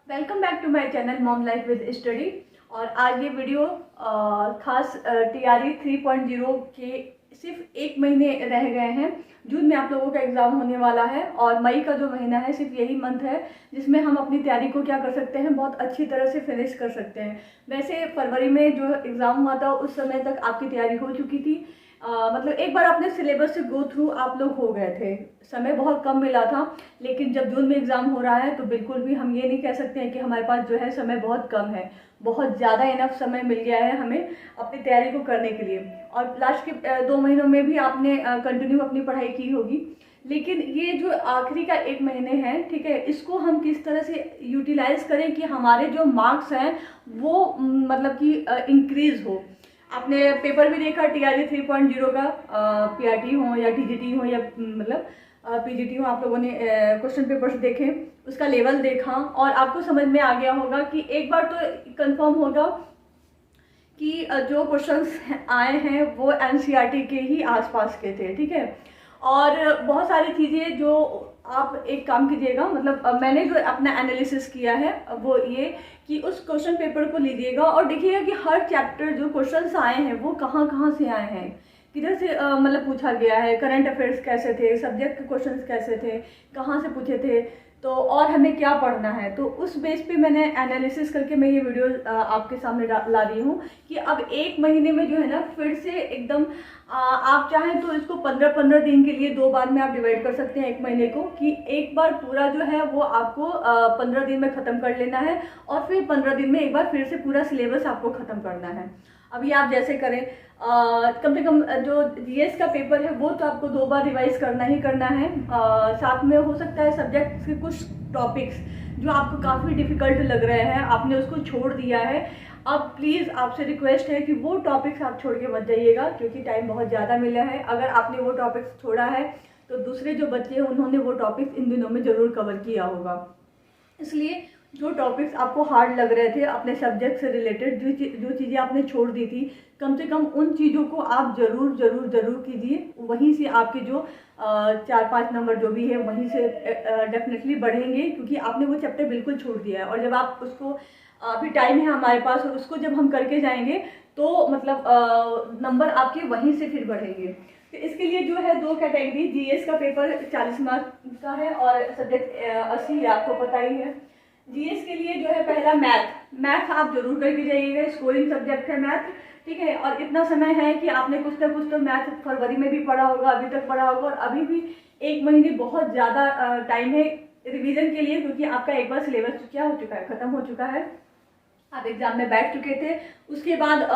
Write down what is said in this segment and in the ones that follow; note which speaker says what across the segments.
Speaker 1: Welcome back to my channel mom life with study. और आज ये वीडियो खास टीआरई 3.0 के सिर्फ एक महीने रह गए हैं। जून में आप लोगों का एग्ज़ाम होने वाला है और मई का जो महीना है सिर्फ यही मंथ है जिसमें हम अपनी तैयारी को क्या कर सकते हैं, बहुत अच्छी तरह से फिनिश कर सकते हैं। वैसे फरवरी में जो एग्ज़ाम हुआ था उस समय तक आपकी तैयारी हो चुकी थी। मतलब एक बार अपने सिलेबस से गो थ्रू आप लोग हो गए थे। समय बहुत कम मिला था, लेकिन जब जून में एग्ज़ाम हो रहा है तो बिल्कुल भी हम ये नहीं कह सकते हैं कि हमारे पास जो है समय बहुत कम है। बहुत ज़्यादा इनफ समय मिल गया है हमें अपनी तैयारी को करने के लिए। और लास्ट के 2 महीनों में भी आपने कंटिन्यू अपनी पढ़ाई की होगी, लेकिन ये जो आखिरी का 1 महीने हैं, ठीक है, इसको हम किस तरह से यूटिलाइज करें कि हमारे जो मार्क्स हैं वो मतलब कि इंक्रीज हो। आपने पेपर भी देखा टीआरई 3.0 का, पीआरटी हो या टीजीटी हो या मतलब पीजीटी हो, आप लोगों ने क्वेश्चन पेपर्स देखे, उसका लेवल देखा और आपको समझ में आ गया होगा कि एक बार तो कंफर्म होगा कि जो क्वेश्चंस आए हैं वो एनसीईआरटी के ही आसपास के थे, ठीक है। और बहुत सारी चीज़ें जो आप एक काम कीजिएगा, मतलब मैंने जो अपना एनालिसिस किया है वो ये कि उस क्वेश्चन पेपर को लीजिएगा और देखिएगा कि हर चैप्टर जो क्वेश्चंस आए हैं वो कहाँ कहाँ से आए हैं, किधर से मतलब पूछा गया है, करंट अफेयर्स कैसे थे, सब्जेक्ट के क्वेश्चंस कैसे थे, कहाँ से पूछे थे, तो और हमें क्या पढ़ना है। तो उस बेस पे मैंने एनालिसिस करके मैं ये वीडियो आपके सामने ला रही हूँ कि अब 1 महीने में जो है ना फिर से एकदम आप चाहें तो इसको 15-15 दिन के लिए 2 बार में आप डिवाइड कर सकते हैं 1 महीने को, कि एक बार पूरा जो है वो आपको 15 दिन में ख़त्म कर लेना है और फिर 15 दिन में एक बार फिर से पूरा सिलेबस आपको ख़त्म करना है। अभी आप जैसे करें, कम से कम जो जीएस का पेपर है वो तो आपको 2 बार रिवाइज करना ही करना है। साथ में हो सकता है सब्जेक्ट के कुछ टॉपिक्स जो आपको काफ़ी डिफ़िकल्ट लग रहे हैं, आपने उसको छोड़ दिया है। अब प्लीज़ आपसे रिक्वेस्ट है कि वो टॉपिक्स आप छोड़ के मत जाइएगा, क्योंकि टाइम बहुत ज़्यादा मिला है। अगर आपने वो टॉपिक्स छोड़ा है तो दूसरे जो बच्चे हैं उन्होंने वो टॉपिक्स इन दिनों में ज़रूर कवर किया होगा। इसलिए जो टॉपिक्स आपको हार्ड लग रहे थे अपने सब्जेक्ट से रिलेटेड, जो चीज़ें आपने छोड़ दी थी, कम से कम उन चीज़ों को आप ज़रूर ज़रूर ज़रूर कीजिए। वहीं से आपके जो 4-5 नंबर जो भी है वहीं से डेफिनेटली बढ़ेंगे, क्योंकि आपने वो चैप्टर बिल्कुल छोड़ दिया है। और जब आप उसको अभी टाइम है हमारे पास और उसको जब हम करके जाएंगे तो मतलब नंबर आपके वहीं से फिर बढ़ेंगे। तो इसके लिए जो है 2 कैटेगरी, जीएस का पेपर 40 मार्क्स का है और सब्जेक्ट 80 आपको पता ही है। जीएस के लिए जो है पहला मैथ आप जरूर करके जाइएगा, स्कोरिंग सब्जेक्ट है मैथ, ठीक है। और इतना समय है कि आपने कुछ ना कुछ तो मैथ फरवरी में भी पढ़ा होगा, अभी तक पढ़ा होगा, और अभी भी 1 महीने बहुत ज़्यादा टाइम है रिवीजन के लिए, क्योंकि आपका एक बार सिलेबस क्या हो चुका है, ख़त्म हो चुका है। आप एग्जाम में बैठ चुके थे, उसके बाद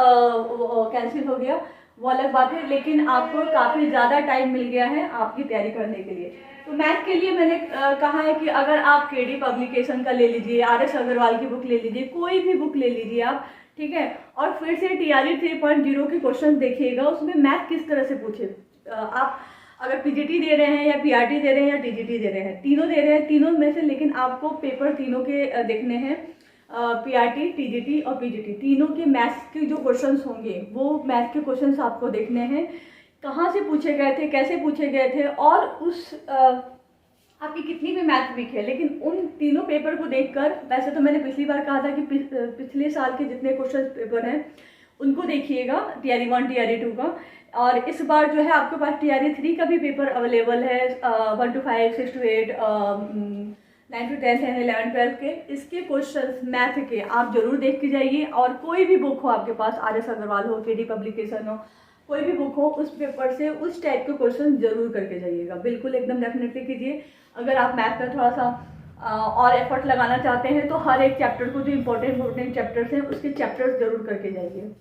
Speaker 1: कैंसिल हो गया, वो अलग बात है, लेकिन आपको काफ़ी ज़्यादा टाइम मिल गया है आपकी तैयारी करने के लिए। तो मैथ के लिए मैंने कहा है कि अगर आप केडी पब्लिकेशन का ले लीजिए, आर.एस. अग्रवाल की बुक ले लीजिए, कोई भी बुक ले लीजिए आप, ठीक है। और फिर से टीआरई 3.0 के क्वेश्चन देखिएगा, उसमें मैथ किस तरह से पूछे। आप अगर पीजीटी दे रहे हैं या पीआरटी दे रहे हैं या टीजीटी दे रहे हैं, तीनों दे रहे हैं, तीनों में से लेकिन आपको पेपर तीनों के देखने हैं, पीआरटी, टीजीटी और पीजीटी, तीनों के मैथ्स के जो क्वेश्चंस होंगे वो मैथ के क्वेश्चंस आपको देखने हैं, कहाँ से पूछे गए थे, कैसे पूछे गए थे, और उस आपकी कितनी भी मैथ वीक है, लेकिन उन तीनों पेपर को देखकर, वैसे तो मैंने पिछली बार कहा था कि पिछले साल के जितने क्वेश्चन पेपर हैं उनको देखिएगा, टीआरई 1 टीआरई 2 का। और इस बार जो है आपके पास टीआरई 3 का भी पेपर अवेलेबल है, 1 to 5, 6 to 8, 9 to 10 है, 11-12 के, इसके क्वेश्चंस मैथ के आप जरूर देख के जाइए। और कोई भी बुक हो आपके पास, आर.एस. अग्रवाल हो, केडी पब्लिकेशन हो, कोई भी बुक हो, उस पेपर से उस टाइप के क्वेश्चन जरूर करके जाइएगा, बिल्कुल एकदम डेफिनेटली कीजिए। अगर आप मैथ का थोड़ा सा और एफर्ट लगाना चाहते हैं तो हर एक चैप्टर को, जो इंपॉर्टेंट चैप्टर्स हैं उसके चैप्टर्स जरूर करके जाइए।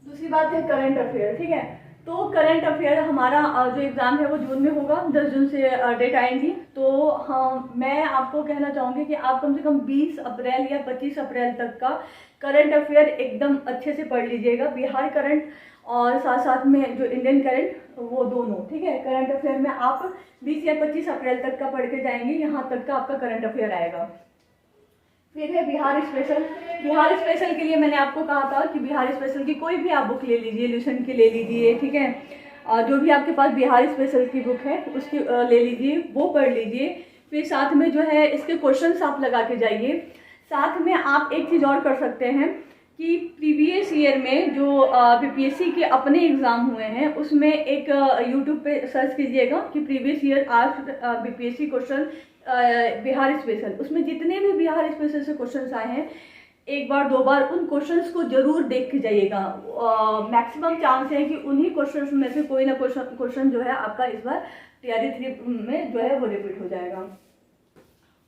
Speaker 1: दूसरी बात है करंट अफेयर, ठीक है। तो करंट अफेयर हमारा जो एग्ज़ाम है वो जून में होगा, 10 जून से डेट आएंगी। तो हाँ, मैं आपको कहना चाहूँगी कि आप कम से कम 20 अप्रैल या 25 अप्रैल तक का करंट अफेयर एकदम अच्छे से पढ़ लीजिएगा, बिहार करंट और साथ साथ में जो इंडियन करंट, वो दोनों, ठीक है। करंट अफेयर में आप 20 या 25 अप्रैल तक का पढ़ के जाएंगे, यहाँ तक का आपका करंट अफेयर आएगा। फिर है बिहार स्पेशल। बिहार स्पेशल के लिए मैंने आपको कहा था कि बिहार स्पेशल की कोई भी आप बुक ले लीजिए, ल्यूशन की ले लीजिए, ठीक है। जो भी आपके पास बिहार स्पेशल की बुक है उसकी ले लीजिए, वो पढ़ लीजिए। फिर साथ में जो है इसके क्वेश्चंस आप लगा के जाइए। साथ में आप एक चीज़ और कर सकते हैं कि प्रीवियस ईयर में जो बीपीएससी के अपने एग्ज़ाम हुए हैं उसमें एक यूट्यूब पे सर्च कीजिएगा कि प्रीवियस ईयर आज बीपीएससी क्वेश्चन बिहार स्पेशल, उसमें जितने भी बिहार स्पेशल से क्वेश्चंस आए हैं एक बार दो बार उन क्वेश्चंस को जरूर देख के जाइएगा। मैक्सिमम चांस है कि उन्हीं क्वेश्चंस में से कोई ना क्वेश्चन जो है आपका इस बार टीआरई 3 में जो है वो रिपीट हो जाएगा।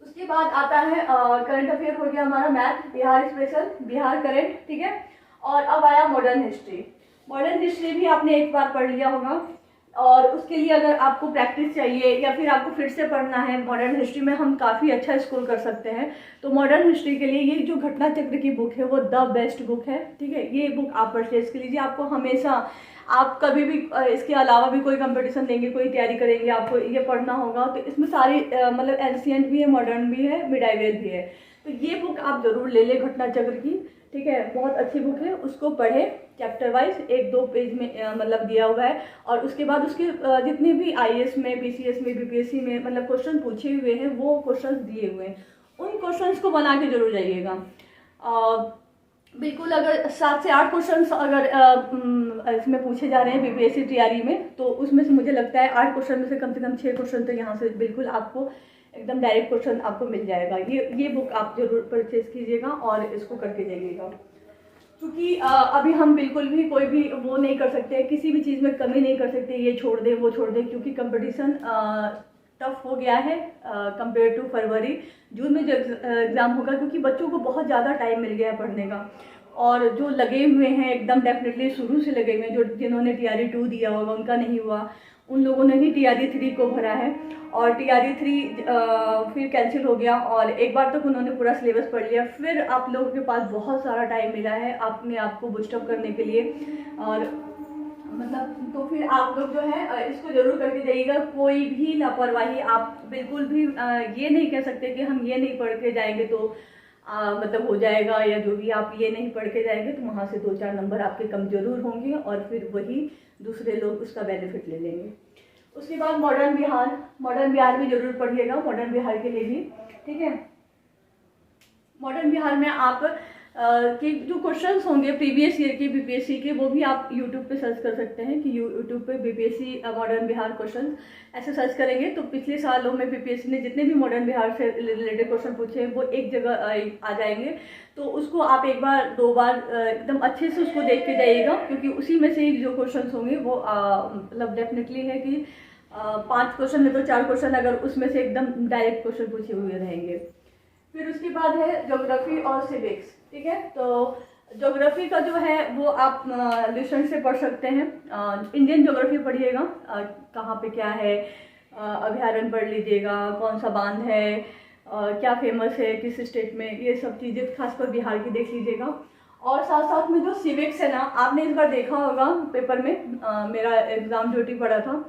Speaker 1: उसके बाद आता है करंट अफेयर हो गया हमारा, math, Bihar special, Bihar current, ठीक है। और अब आया मॉडर्न हिस्ट्री। मॉडर्न हिस्ट्री भी आपने एक बार पढ़ लिया होगा, और उसके लिए अगर आपको प्रैक्टिस चाहिए या फिर आपको फिर से पढ़ना है, मॉडर्न हिस्ट्री में हम काफ़ी अच्छा स्कोर कर सकते हैं। तो मॉडर्न हिस्ट्री के लिए ये जो घटना चक्र की बुक है वो द बेस्ट बुक है, ठीक है। ये बुक आप परचेज कर लीजिए। आपको हमेशा, आप कभी भी इसके अलावा भी कोई कंपटीशन देंगे, कोई तैयारी करेंगे, आपको ये पढ़ना होगा। तो इसमें सारी मतलब एंशिएंट भी है, मॉडर्न भी है, मिडाइवल भी है। तो ये बुक आप जरूर ले लें घटना चक्र की, ठीक है। बहुत अच्छी बुक है, उसको पढ़ें चैप्टर वाइज, 1-2 पेज में मतलब दिया हुआ है। और उसके बाद उसके जितने भी आईएएस में, बीसीएस में, बीपीएससी में मतलब क्वेश्चन पूछे हुए हैं वो क्वेश्चन दिए हुए हैं, उन क्वेश्चंस को बना के जरूर जाइएगा। बिल्कुल अगर 7 से 8 क्वेश्चन अगर इसमें पूछे जा रहे हैं बीपीएससी टीआरई में, तो उसमें से मुझे लगता है 8 क्वेश्चन में से कम 6 क्वेश्चन तो यहाँ से बिल्कुल आपको एकदम डायरेक्ट क्वेश्चन आपको मिल जाएगा। ये बुक आप जरूर परचेज कीजिएगा और इसको करके जाइएगा। क्योंकि अभी हम बिल्कुल भी कोई भी वो नहीं कर सकते, किसी भी चीज़ में कमी नहीं कर सकते, ये छोड़ दे वो छोड़ दे, क्योंकि कंपटीशन टफ हो गया है कंपेयर टू फरवरी। जून में जो एग्ज़ाम होगा, क्योंकि बच्चों को बहुत ज़्यादा टाइम मिल गया है पढ़ने का। और जो लगे हुए हैं एकदम डेफिनेटली शुरू से लगे हुए हैं, जो जिन्होंने टीआरई 2 दिया होगा उनका नहीं हुआ, उन लोगों ने ही टीआरई 3 को भरा है। और टीआरई 3 फिर कैंसिल हो गया और एक बार तक उन्होंने पूरा सिलेबस पढ़ लिया। फिर आप लोगों के पास बहुत सारा टाइम मिला है अपने आप को बूस्टअप करने के लिए, और मतलब तो फिर आप लोग जो है इसको जरूर करके जाइएगा। कोई भी लापरवाही आप बिल्कुल भी ये नहीं कह सकते कि हम ये नहीं पढ़ के जाएंगे तो मतलब हो जाएगा, या जो भी आप ये नहीं पढ़ के जाएंगे तो वहाँ से 2-4 नंबर आपके कम जरूर होंगे और फिर वही दूसरे लोग उसका बेनिफिट ले लेंगे। उसके बाद मॉडर्न बिहार भी जरूर पढ़िएगा, मॉडर्न बिहार के लिए भी, ठीक है। मॉडर्न बिहार में आप के जो क्वेश्चंस होंगे प्रीवियस ईयर के बीपीएससी के, वो भी आप यूट्यूब पे सर्च कर सकते हैं कि यूट्यूब पे बीपीएससी मॉडर्न बिहार क्वेश्चंस ऐसे सर्च करेंगे तो पिछले सालों में बीपीएससी ने जितने भी मॉडर्न बिहार से रिलेटेड क्वेश्चन पूछे हैं वो एक जगह आ जाएंगे। तो उसको आप एक बार 2 बार एकदम अच्छे से उसको देख के जाइएगा, क्योंकि उसी में से जो क्वेश्चन होंगे वो मतलब डेफिनेटली है कि 5 क्वेश्चन में तो 4 क्वेश्चन अगर उसमें से एकदम डायरेक्ट क्वेश्चन पूछे हुए रहेंगे। फिर उसके बाद है ज्योग्राफी और सिविक्स, ठीक है। तो ज्योग्राफी का जो है वो आप लिसन से पढ़ सकते हैं। इंडियन ज्योग्राफी पढ़िएगा, कहाँ पे क्या है, अभ्यारण्य पढ़ लीजिएगा, कौन सा बांध है, क्या फेमस है किस स्टेट में, ये सब चीज़ें खासकर बिहार की देख लीजिएगा। और साथ साथ में जो सिविक्स है ना, आपने इस बार देखा होगा पेपर में, मेरा एग्ज़ाम ड्यूटी पड़ा था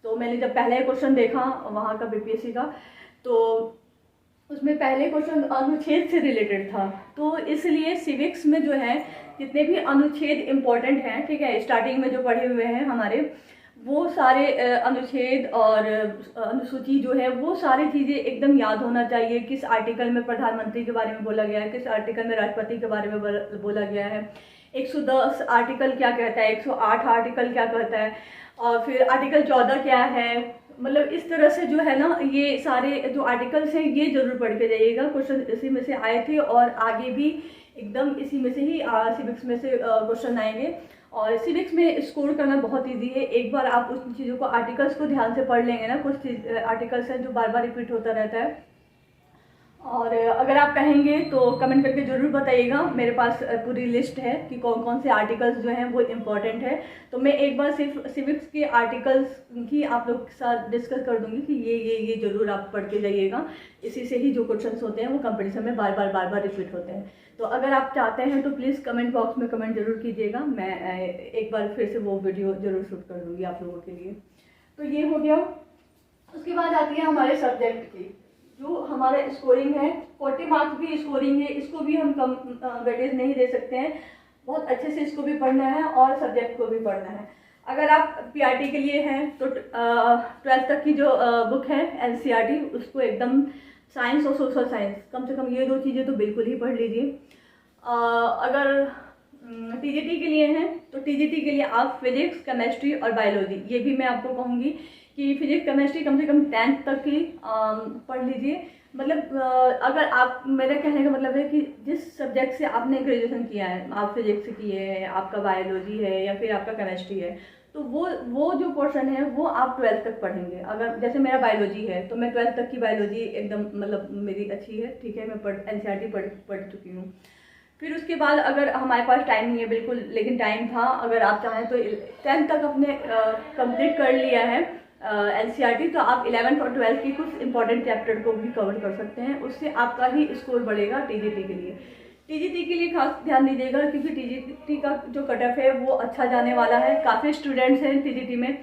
Speaker 1: तो मैंने जब पहला क्वेश्चन देखा वहाँ का बीपीएससी का, तो उसमें पहले क्वेश्चन अनुच्छेद से रिलेटेड था। तो इसलिए सिविक्स में जो है जितने भी अनुच्छेद इम्पोर्टेंट हैं, ठीक है, स्टार्टिंग में जो पढ़े हुए हैं हमारे, वो सारे अनुच्छेद और अनुसूची जो है वो सारी चीज़ें एकदम याद होना चाहिए। किस आर्टिकल में प्रधानमंत्री के बारे में बोला गया है, किस आर्टिकल में राष्ट्रपति के बारे में बोला गया है, 110 आर्टिकल क्या कहता है, 108 आर्टिकल क्या कहता है, और फिर आर्टिकल 14 क्या है। मतलब इस तरह से जो है ना, ये सारे जो आर्टिकल्स हैं ये जरूर पढ़ के जाइएगा। क्वेश्चन इसी में से आए थे और आगे भी एकदम इसी में से ही सिविक्स में से क्वेश्चन आएंगे। और सिविक्स में स्कोर करना बहुत इजी है। एक बार आप उस चीज़ों को, आर्टिकल्स को ध्यान से पढ़ लेंगे ना, कुछ आर्टिकल्स हैं जो बार बार रिपीट होता रहता है। और अगर आप कहेंगे तो कमेंट करके ज़रूर बताइएगा। मेरे पास पूरी लिस्ट है कि कौन कौन से आर्टिकल्स जो हैं वो इम्पॉर्टेंट है। तो मैं एक बार सिर्फ सिविक्स के आर्टिकल्स की आप लोग के साथ डिस्कस कर दूंगी कि ये ज़रूर आप पढ़ के जाइएगा। इसी से ही जो क्वेश्चंस होते हैं वो कंपटीशन में बार बार रिपीट होते हैं। तो अगर आप चाहते हैं तो प्लीज़ कमेंट बॉक्स में कमेंट जरूर कीजिएगा। मैं एक बार फिर से वो वीडियो ज़रूर शूट कर दूँगी आप लोगों के लिए। तो ये हो गया। उसके बाद आती है हमारे सब्जेक्ट की, जो हमारा स्कोरिंग है। 40 मार्क्स भी स्कोरिंग है, इसको भी हम कम वेटेज नहीं दे सकते हैं। बहुत अच्छे से इसको भी पढ़ना है और सब्जेक्ट को भी पढ़ना है। अगर आप पीआरटी के लिए हैं तो 12th तक की जो बुक है एनसीईआरटी, उसको एकदम साइंस और सोशल साइंस, कम से कम ये दो चीज़ें तो बिल्कुल ही पढ़ लीजिए। अगर टीजीटी के लिए हैं तो टीजीटी के लिए आप फिजिक्स, केमिस्ट्री और बायोलॉजी, ये भी मैं आपको कहूँगी कि फिजिक्स केमिस्ट्री कम से कम 10th तक ही पढ़ लीजिए। मतलब अगर आप, मेरे कहने का मतलब है कि जिस सब्जेक्ट से आपने ग्रेजुएशन किया है, आप फिजिक्स से किए हैं, आपका बायोलॉजी है या फिर आपका केमिस्ट्री है, तो वो जो पोर्शन है वो आप 12th तक पढ़ेंगे। अगर जैसे मेरा बायोलॉजी है तो मैं 12th तक की बायोलॉजी एकदम मतलब मेरी अच्छी है, ठीक है, मैं एनसीईआरटी पढ़ चुकी हूँ। फिर उसके बाद अगर हमारे पास टाइम नहीं है बिल्कुल, लेकिन टाइम था, अगर आप चाहें तो 10th तक अपने कंप्लीट कर लिया है एनसीईआरटी, तो आप 11th और 12th की कुछ इंपॉर्टेंट चैप्टर को भी कवर कर सकते हैं, उससे आपका ही स्कोर बढ़ेगा टीजीटी के लिए। टीजीटी के लिए खास ध्यान दीजिएगा क्योंकि टीजीटी का जो कट ऑफ है वो अच्छा जाने वाला है। काफ़ी स्टूडेंट्स हैं टीजीटी में।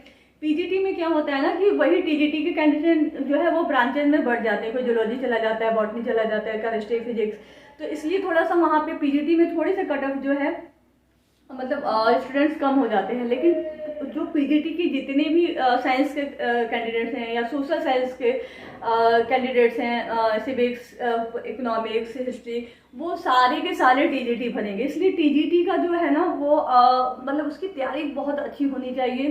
Speaker 1: पीजीटी में क्या होता है ना कि वही टीजीटी के कैंडिडेट जो है वो ब्रांचेज में बढ़ जाते हैं, कोई जूलॉजी चला जाता है, बॉटनी चला जाता है, केमिस्ट्री, फिजिक्स, तो इसलिए थोड़ा सा वहाँ पे पीजीटी में थोड़ी सा कट ऑफ जो है मतलब स्टूडेंट्स कम हो जाते हैं। लेकिन जो पीजीटी की जितने भी साइंस के कैंडिडेट्स हैं या सोशल साइंस के कैंडिडेट्स हैं, सिविक्स, इकोनॉमिक्स, हिस्ट्री, वो सारे के सारे टीजीटी बनेंगे। इसलिए टीजीटी का जो है ना वो मतलब उसकी तैयारी बहुत अच्छी होनी चाहिए,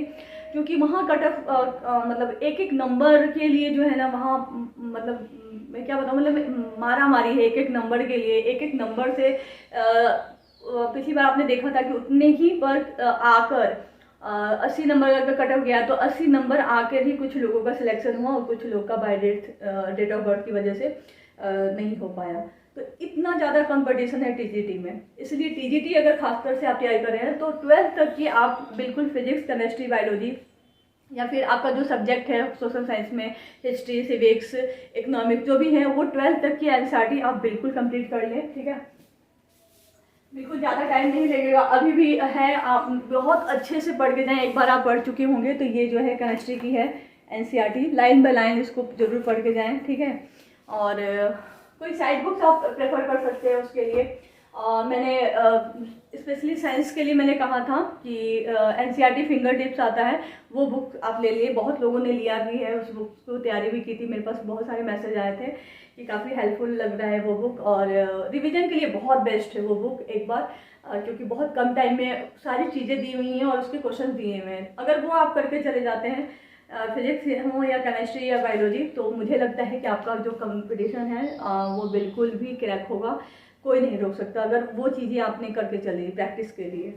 Speaker 1: क्योंकि वहाँ कट ऑफ मतलब एक एक नंबर के लिए जो है ना वहाँ मतलब मैं क्या बताऊँ, मतलब मारा मारी है एक एक नंबर के लिए। एक एक नंबर से पिछली बार आपने देखा था कि उतने ही पर आकर 80 नंबर अगर कट ऑफ गया तो 80 नंबर आकर ही कुछ लोगों का सिलेक्शन हुआ और कुछ लोग का बाय डेट ऑफ बर्थ की वजह से नहीं हो पाया। तो इतना ज़्यादा कंपटीशन है टीजीटी में, इसलिए टीजीटी अगर खासकर से आप तैयारी कर रहे हैं तो 12th तक की आप बिल्कुल फिजिक्स, केमिस्ट्री, बायोलॉजी या फिर आपका जो सब्जेक्ट है सोशल साइंस में हिस्ट्री, सिविक्स, इकोनॉमिक्स जो भी है वो 12th तक की एनसीईआरटी आप बिल्कुल कंप्लीट कर लें, ठीक है। बिल्कुल ज़्यादा टाइम नहीं लगेगा, अभी भी है, आप बहुत अच्छे से पढ़ के जाएं। एक बार आप पढ़ चुके होंगे तो ये जो है केमिस्ट्री की है एनसीईआरटी, लाइन बाय लाइन इसको जरूर पढ़ के जाएं, ठीक है। और कोई साइड बुक्स आप प्रेफर कर सकते हैं उसके लिए। मैंने स्पेशली साइंस के लिए मैंने कहा था कि एनसीईआरटी फिंगर टिप्स आता है, वो बुक आप ले लिए। बहुत लोगों ने लिया भी है, उस बुक को तैयारी भी की थी, मेरे पास बहुत सारे मैसेज आए थे कि काफ़ी हेल्पफुल लग रहा है वो बुक, और रिवीजन के लिए बहुत बेस्ट है वो बुक एक बार, क्योंकि बहुत कम टाइम में सारी चीज़ें दी हुई हैं और उसके क्वेश्चन दिए हुए हैं। अगर वो आप करके चले जाते हैं फिजिक्स हो या केमिस्ट्री या बायोलॉजी, तो मुझे लगता है कि आपका जो कंपटीशन है वो बिल्कुल भी क्रैक होगा, कोई नहीं रोक सकता अगर वो चीज़ें आपने करके चली प्रैक्टिस के लिए।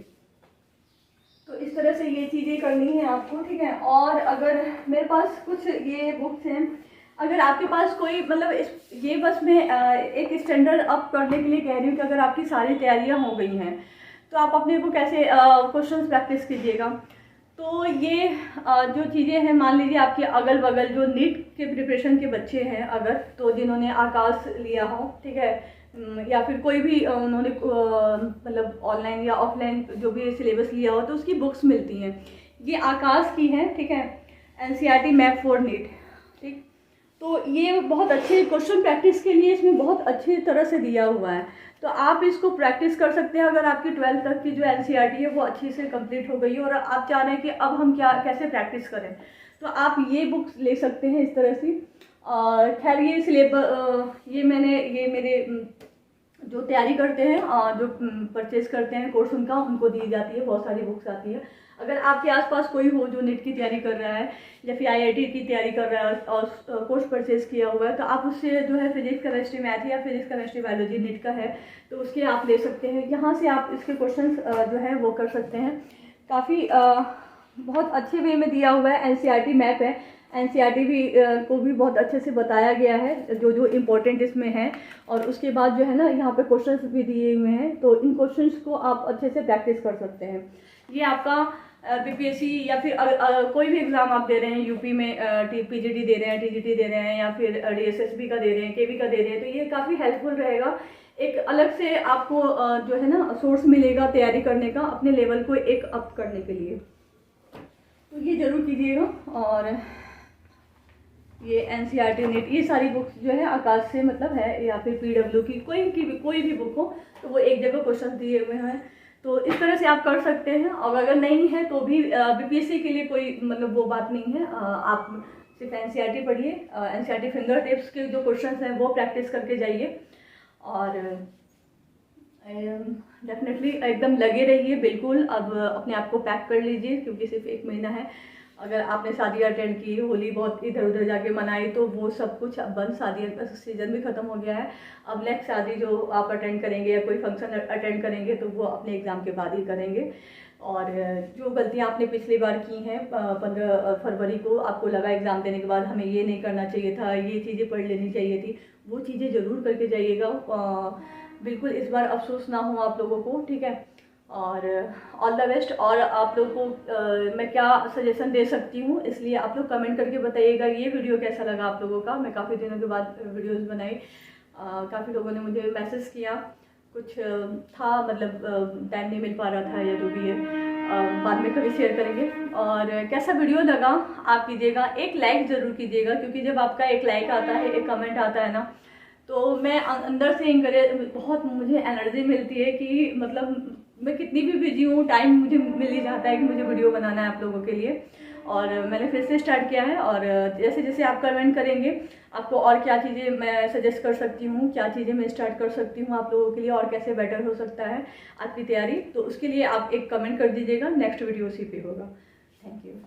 Speaker 1: तो इस तरह से ये चीज़ें करनी है आपको, ठीक है। और अगर मेरे पास कुछ ये बुक्स हैं, अगर आपके पास कोई मतलब ये बस मैं एक स्टैंडर्ड अप करने के लिए कह रही हूँ कि अगर आपकी सारी तैयारियाँ हो गई हैं तो आप अपने को कैसे क्वेश्चंस प्रैक्टिस कीजिएगा। तो ये जो चीज़ें हैं, मान लीजिए आपके अगल बगल जो नीट के प्रिपरेशन के बच्चे हैं अगर, तो जिन्होंने आकाश लिया हो, ठीक है, या फिर कोई भी उन्होंने मतलब ऑनलाइन या ऑफलाइन जो भी सिलेबस लिया हो तो उसकी बुक्स मिलती हैं। ये आकाश की हैं, ठीक है, एनसीईआरटी मैप फॉर नीट, ठीक। तो ये बहुत अच्छे क्वेश्चन प्रैक्टिस के लिए इसमें बहुत अच्छी तरह से दिया हुआ है, तो आप इसको प्रैक्टिस कर सकते हैं। अगर आपकी 12th तक की जो एनसीईआरटी है वो अच्छी से कंप्लीट हो गई है और आप चाह रहे हैं कि अब हम कैसे प्रैक्टिस करें, तो आप ये बुक्स ले सकते हैं इस तरह से। खैर ये सिलेबस ये मेरे जो तैयारी करते हैं जो परचेज करते हैं कोर्स उनको दी जाती है, बहुत सारी बुक्स आती है। अगर आपके आसपास कोई हो जो नीट की तैयारी कर रहा है या फिर आईआईटी की तैयारी कर रहा है और कोर्स परचेज किया हुआ है, तो आप उससे जो है फिजिक्स, केमिस्ट्री, मैथ या फिजिक्स, केमिस्ट्री, बायोलॉजी नीट का है तो उसके आप ले सकते हैं। यहाँ से आप इसके क्वेश्चंस जो है वो कर सकते हैं। काफ़ी बहुत अच्छे वे में दिया हुआ है, एनसीईआरटी मैप है, एनसीईआरटी भी को भी बहुत अच्छे से बताया गया है जो जो इम्पोर्टेंट इसमें है। और उसके बाद जो है ना यहाँ पे क्वेश्चंस भी दिए हुए हैं, तो इन क्वेश्चंस को आप अच्छे से प्रैक्टिस कर सकते हैं। ये आपका बीपीएससी या फिर कोई भी एग्ज़ाम आप दे रहे हैं, यूपी में पीजीटी दे रहे हैं, टीजीटी दे रहे हैं या फिर डीएसएसबी का दे रहे हैं, केवी का दे रहे हैं, तो ये काफ़ी हेल्पफुल रहेगा। एक अलग से आपको जो है ना सोर्स मिलेगा तैयारी करने का, अपने लेवल को एक अप करने के लिए, तो ये ज़रूर कीजिएगा। और ये एनसीईआरटी नीट ये सारी बुक्स जो है आकाश से मतलब है, या फिर पीडब्ल्यू की कोई भी बुक हो तो वो एक जगह क्वेश्चन दिए हुए हैं, तो इस तरह से आप कर सकते हैं। और अगर नहीं है तो भी बीपीएससी के लिए कोई मतलब वो बात नहीं है, आप सिर्फ एनसीईआरटी पढ़िए, एनसीईआरटी फिंगर टिप्स के जो क्वेश्चंस हैं वो प्रैक्टिस करके जाइए और डेफिनेटली एकदम लगे रहिए बिल्कुल। अब अपने आप को पैक कर लीजिए क्योंकि सिर्फ 1 महीना है। अगर आपने शादी अटेंड की, होली बहुत इधर उधर जाके मनाई, तो वो सब कुछ अब बंद, शादी का सीजन भी ख़त्म हो गया है। अब नेक्स्ट शादी जो आप अटेंड करेंगे या कोई फंक्शन अटेंड करेंगे तो वो अपने एग्ज़ाम के बाद ही करेंगे। और जो गलतियाँ आपने पिछली बार की हैं, 15 फरवरी को आपको लगा एग्ज़ाम देने के बाद हमें ये नहीं करना चाहिए था, ये चीज़ें पढ़ लेनी चाहिए थी, वो चीज़ें ज़रूर करके जाइएगा। बिल्कुल इस बार अफसोस ना हो आप लोगों को, ठीक है। और ऑल द बेस्ट। और आप लोगों को मैं क्या सजेशन दे सकती हूँ, इसलिए आप लोग कमेंट करके बताइएगा ये वीडियो कैसा लगा आप लोगों का। मैं काफ़ी दिनों के बाद वीडियोस बनाई, काफ़ी लोगों ने मुझे मैसेज किया, कुछ था मतलब टाइम नहीं मिल पा रहा था या जो भी है, बाद में कभी शेयर करेंगे। और कैसा वीडियो लगा आप कीजिएगा, एक लाइक ज़रूर कीजिएगा क्योंकि जब आपका एक लाइक आता है, एक कमेंट आता है ना, तो मैं अंदर से बहुत मुझे एनर्जी मिलती है कि मतलब मैं कितनी भी बिजी हूँ, टाइम मुझे मिल ही जाता है कि मुझे वीडियो बनाना है आप लोगों के लिए। और मैंने फिर से स्टार्ट किया है और जैसे जैसे आप कमेंट करेंगे आपको और क्या चीज़ें मैं सजेस्ट कर सकती हूँ, क्या चीज़ें मैं स्टार्ट कर सकती हूँ आप लोगों के लिए और कैसे बेटर हो सकता है आपकी तैयारी, तो उसके लिए आप एक कमेंट कर दीजिएगा। नेक्स्ट वीडियो उसी पे होगा। Thank you.